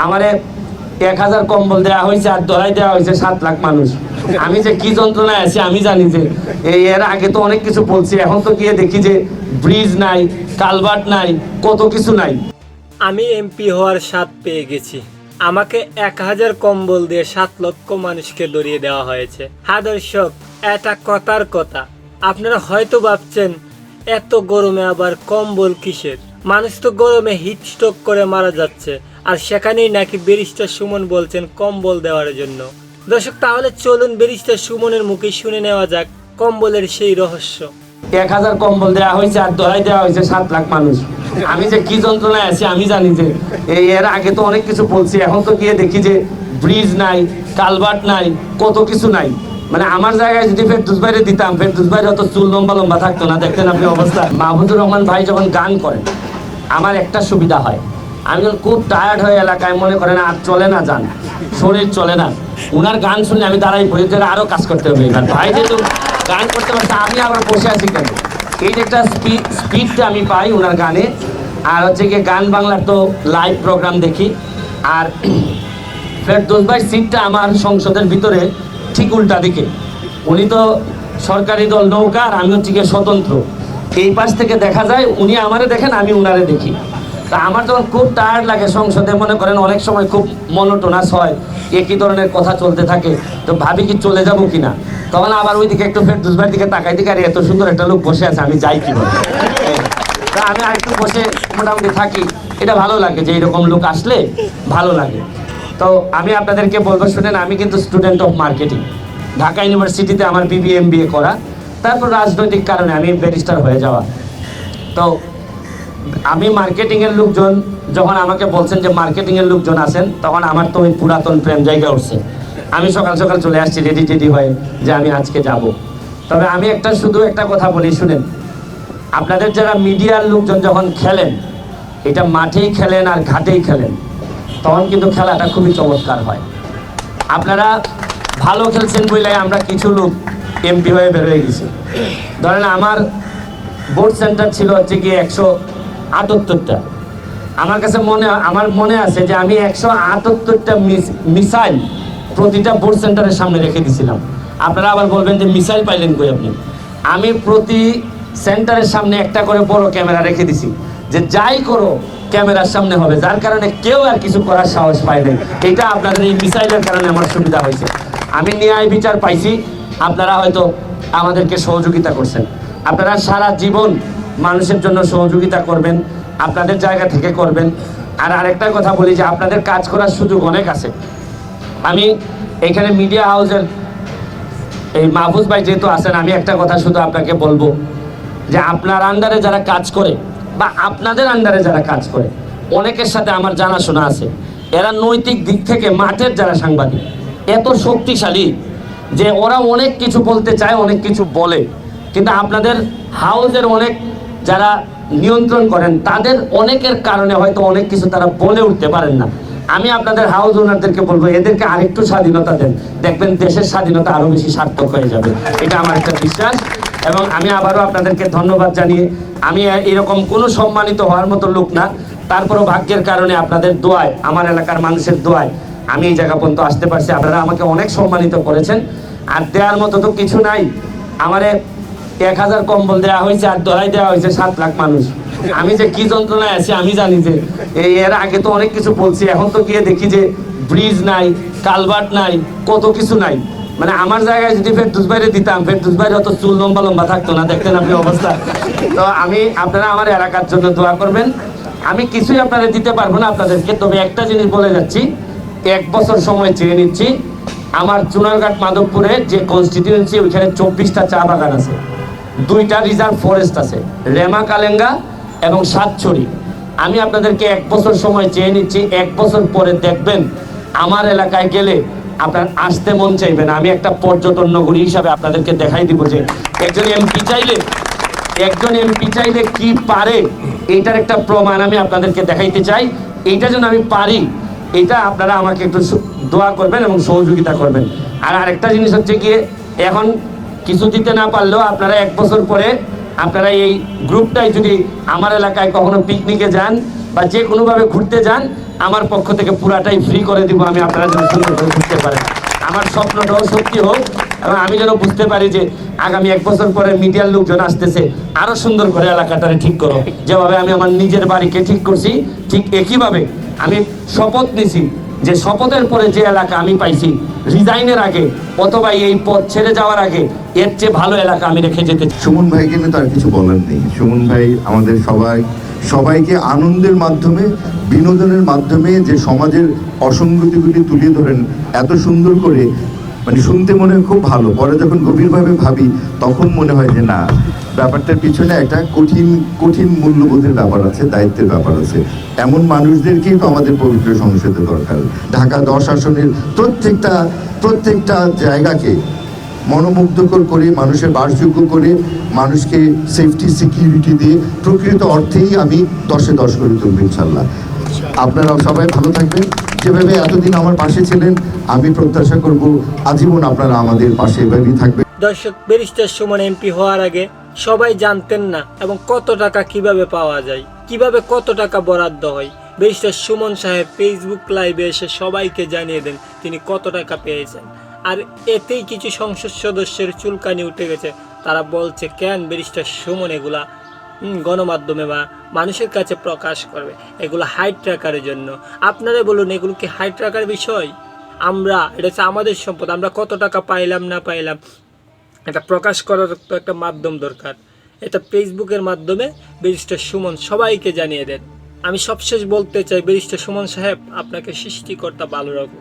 আমারে 1000 কম্বল দেওয়া হয়েছে আর ধরাই দেওয়া হয়েছে 7 লাখ মানুষ। আমি যে কি যন্ত্রণায় আছি আমি জানি। যে এর আগে তো অনেক কিছু বলছি, এখন তো গিয়ে দেখি যে ব্রিজ নাই, কালভার্ট নাই, কত কিছু নাই। আমি এমপি হওয়ার স্বাদ পেয়ে গেছি। আমাকে 1000 কম্বল দিয়ে 7 লক্ষ মানুষকে ধরিয়ে দেওয়া হয়েছে। হ্যাঁ দর্শক, এটা কথার কথা। আপনারা হয়তো ভাবছেন এত গরমে আবার কম্বল কিসের? মানুষ তো গরমে হিট স্ট্রোক করে মারা যাচ্ছে, আর সেখানেই নাকি ব্যারিস্টার সুমন বলছেন কম্বল দেওয়ার জন্য। দর্শক, তাহলে চলুন ব্যারিস্টার সুমনের মুখে শুনে নেওয়া যাক কম্বলের সেই রহস্য। 1000 কম্বল দেওয়া হয়েছে আর ধরাই দেওয়া হয়েছে 7 লাখ মানুষ। আমি যে কি যন্ত্রণায় আছি আমি জানি। যে এর আগে তো অনেক কিছু বলছি, এখন তো গিয়ে দেখি যে ব্রিজ নাই, কালভার্ট নাই, কত কিছু নাই। মানে আমার জায়গায় যদি ফেরদৌস ভাইরে দিতাম, ফেরদৌস ভাইয়ের অত চুল লম্বা লম্বা থাকতো না। দেখতেন আপনি অবস্থা। মাহমুদুর রহমান ভাই যখন গান করেন, আমার একটা সুবিধা হয়, আমি যখন খুব টায়ার্ড হয়ে এলাকায় মনে করেন আর চলে না, যান শরীর চলে না, ওনার গান শুনে আমি দাঁড়াই পড়ি, আরো কাজ করতে হবে। এবার ভাই যেহেতু গান করতে পারছে, আমি আবার বসে আছি কেন? এই যে একটা স্পিডটা আমি পাই ওনার গানে। আর হচ্ছে গিয়ে গান বাংলার তো লাইভ প্রোগ্রাম দেখি। আর ফেরদৌস ভাই সিটটা আমার সংসদের ভিতরে ঠিক উল্টা দিকে। উনি তো সরকারি দল নৌকা, আর আমি হচ্ছে গিয়ে স্বতন্ত্র। এই পাশ থেকে দেখা যায় উনি আমারে দেখেন, আমি উনারে দেখি। তা আমার যখন খুব টায়ার্ড লাগে সংসদে, মনে করেন অনেক সময় খুব মনোটোনাস হয়, একই ধরনের কথা চলতে থাকে, তো ভাবি কি চলে যাবো কিনা। তখন আবার ওইদিকে একটু ফেরদৌস ভাইয়ের দিকে তাকাই, দিকে আরে এত সুন্দর একটা লোক বসে আছে, আমি যাই কিভাবে। তা আমি আরেকটু বসে মোটামুটি থাকি। এটা ভালো লাগে যে এরকম লোক আসলে ভালো লাগে। তো আমি আপনাদেরকে বলবো, শুনেন, আমি কিন্তু স্টুডেন্ট অফ মার্কেটিং। ঢাকা ইউনিভার্সিটিতে আমার BBA MBA করা, তারপর রাজনৈতিক কারণে আমি ব্যারিস্টার হয়ে যাওয়া। তো আমি মার্কেটিংয়ের লোকজন যখন আমাকে বলছেন যে মার্কেটিংয়ের লোকজন আছেন, তখন আমার তো ওই পুরাতন প্রেম জায়গা উঠছে। আমি সকাল সকাল চলে আসছি রেডি হয়ে যে আমি আজকে যাব। তবে আমি শুধু একটা কথা বলি, শুনেন, আপনাদের যারা মিডিয়ার লোকজন যখন খেলেন, এটা মাঠেই খেলেন আর ঘাটেই খেলেন, তখন কিন্তু খেলাটা খুবই চমৎকার হয়। আপনারা ভালো খেলছেন বলে আমরা কিছু লোক এমপি হয়ে বের হয়ে গেছি। ধরেন আমার ভোট সেন্টার ছিল হচ্ছে গিয়ে 178টা। আমার মনে আছে যে আমি 178টা মিসাইল প্রতিটা ভোট সেন্টারের সামনে রেখে দিয়েছিলাম। আপনারা আবার বলবেন যে মিসাইল পাইলেন কই আপনি? আমি প্রতি সেন্টারের সামনে একটা করে বড় ক্যামেরা রেখে দিছি, যে যাই করো ক্যামেরার সামনে হবে, যার কারণে কেউ আর কিছু করার সাহস পায় নাই। এটা আপনাদের এই মিসাইলের কারণে আমার সুবিধা হয়েছে। আমি ন্যায় বিচার পাইছি, আপনারা হয়তো আমাদেরকে সহযোগিতা করছেন। আপনারা সারা জীবন মানুষের জন্য সহযোগিতা করবেন, আপনাদের জায়গা থেকে করবেন। আর আরেকটা কথা বলি যে আপনাদের কাজ করার সুযোগ অনেক আছে। আমি এখানে মিডিয়া হাউসের এই মাহফুজ ভাই যেহেতু আছেন, আমি একটা কথা শুধু আপনাকে বলবো যে আপনার আন্ডারে যারা কাজ করে বা আপনাদের আন্ডারে যারা কাজ করে, অনেকের সাথে আমার জানাশোনা আছে। এরা নৈতিক দিক থেকে মাঠের যারা সাংবাদিক এত শক্তিশালী যে ওরা অনেক কিছু বলতে চায়, অনেক কিছু বলে, কিন্তু আপনাদের হাউসের অনেক যারা নিয়ন্ত্রণ করেন তাদের অনেকের কারণে হয়তো অনেক কিছু তারা বলে উঠতে পারেন না। আমি আপনাদের হাউস ওনারদেরকে বলবো, এদেরকে আরেকটু স্বাধীনতা দেন, দেখবেন দেশের স্বাধীনতা আরো বেশি সার্থক হয়ে যাবে। এটা আমার একটা বিশ্বাস। এবং আমি আবারও আপনাদেরকে ধন্যবাদ জানিয়ে, আমি এরকম কোনো সম্মানিত হওয়ার মতো লোক না, তারপরও ভাগ্যের কারণে আপনাদের দোয়ায়, আমার এলাকার মানুষের দোয়ায় আমি এই জায়গা পর্যন্ত আসতে পারছি। আপনারা আমাকে অনেক সম্মানিত করেছেন, আর দেওয়ার মতো তো কিছু নাই। আমারে 1000 কম্বল দেওয়া হয়েছে আর ধরাই দেওয়া হয়েছে 7 লাখ মানুষ। আমি যে কি যন্ত্রণায় আছি আমি জানি। যে এর আগে তো অনেক কিছু বলছি, এখন তো গিয়ে দেখি যে ব্রিজ নাই, কালভার্ট নাই, কত কিছু নাই। মানে আমার জায়গায় যদি ফেরদৌস ভাইরে দিতাম, ফেরদৌস ভাইয়ের অত চুল লম্বা লম্বা থাকতো না। দেখতেন আপনি অবস্থা। তো আপনারা আমার এলাকার জন্য দোয়া করবেন। আমি কিছুই আপনাদের দিতে পারবো না আপনাদেরকে, তবে একটা জিনিস বলে যাচ্ছি, 1 বছর সময় চেয়ে নিচ্ছি। আমার চুনারঘাট মাধবপুরে যে কনস্টিটিউয়েন্সি, ওইখানে 24টা চা বাগান আছে, 2টা রিজার্ভ ফরেস্ট আছে, রেমা কালেঙ্গা এবং সাতছড়ি। আমি আপনাদেরকে 1 বছর সময় চেয়ে নিচ্ছি। 1 বছর পরে দেখবেন আমার এলাকায় গেলে আপনার আসতে মন চাইবে না। আমি একটা পর্যটন নগরী হিসাবে আপনাদেরকে দেখাই দিব যে একজন এমপি চাইলে কি পারে, এইটার একটা প্রমাণ আমি আপনাদেরকে দেখাইতে চাই। এইটা যেন আমি পারি, এটা আপনারা আমাকে একটু দোয়া করবেন এবং সহযোগিতা করবেন। আর আরেকটা জিনিস হচ্ছে গিয়ে, এখন কিছু দিতে না পারলেও আপনারা 1 বছর পরে আপনারা এই গ্রুপটাই যদি আমার এলাকায় কখনো পিকনিকে যান, বা যে কোনোভাবে ঘুরতে যান, আমার পক্ষ থেকে পুরাটাই ফ্রি করে দিব আমি, আপনারা যেন সুন্দর করে ঘুরতে পারেন। আমার স্বপ্নটাও সত্যি হোক এবং আমি যেন বুঝতে পারি যে আগামী 1 বছর পরে মিডিয়ার লোকজন আসতেছে, আরো সুন্দর করে এলাকাটারে ঠিক করো। যেভাবে আমি আমার নিজের বাড়িকে ঠিক করছি, ঠিক একইভাবে আমি শপথ নিছি যে শপথের পরে যে এলাকা আমি পাইছি, রিজাইনের আগে অথবা এই পথ ছেড়ে যাওয়ার আগে এর চেয়ে ভালো এলাকা আমি রেখে যেতে চাই। সুমন ভাইকে নিয়ে তার কিছু বলার নেই। সুমন ভাই আমাদের সবাইকে আনন্দের মাধ্যমে, বিনোদনের মাধ্যমে যে সমাজের অসঙ্গতিগুলি তুলে ধরেন এত সুন্দর করে, মানে শুনতে মনে হয় খুব ভালো, পরে যখন গভীরভাবে ভাবি তখন মনে হয় যে না, ব্যাপারটার পিছনে একটা কঠিন মূল্যবোধের ব্যাপার আছে, দায়িত্বের ব্যাপার আছে। এমন মানুষদেরকেই তো আমাদের পবিত্র সংসদে দরকার। ঢাকা 10 আসনের প্রত্যেকটা জায়গাকে মনোমুগ্ধকর করে, মানুষের বাসযোগ্য করে, মানুষকে সেফটি সিকিউরিটি দিয়ে প্রকৃত অর্থেই আমি 10-এ 10 করে তুলব ইনশাল্লাহ। আপনারা সবাই ভালো থাকবেন। যেভাবে এতদিন আমার পাশে ছিলেন, আমি প্রত্যাশা করব আজীবন আপনারা আমাদের পাশে এভাবেই থাকবেন। দর্শক, ব্যারিস্টার সুমন এমপি হওয়ার আগে সবাই জানতেন না এবং কত টাকা কিভাবে পাওয়া যায়, কিভাবে কত টাকা বরাদ্দ হয়। ব্যারিস্টার সুমন সাহেব ফেসবুক লাইভে এসে সবাইকে জানিয়ে দেন তিনি কত টাকা পেয়েছেন। আর এতেই কিছু সংসদ সদস্যের চুলকানি উঠে গেছে। তারা বলছে কেন ব্যারিস্টার সুমন এগুলা গণমাধ্যমে বা মানুষের কাছে প্রকাশ করবে, এগুলো হাইট ট্র্যাকারের জন্য। আপনারা বলুন, এগুলো কি হাইট ট্র্যাকার বিষয়? এটা হচ্ছে আমাদের সম্পদ, আমরা কত টাকা পাইলাম না পাইলাম এটা প্রকাশ করার তো একটা মাধ্যম দরকার। এটা ফেসবুকের মাধ্যমে ব্যারিস্টার সুমন সবাইকে জানিয়ে দেন। আমি সবশেষ বলতে চাই, ব্যারিস্টার সুমন সাহেব, আপনাকে সৃষ্টিকর্তা ভালো রাখুন।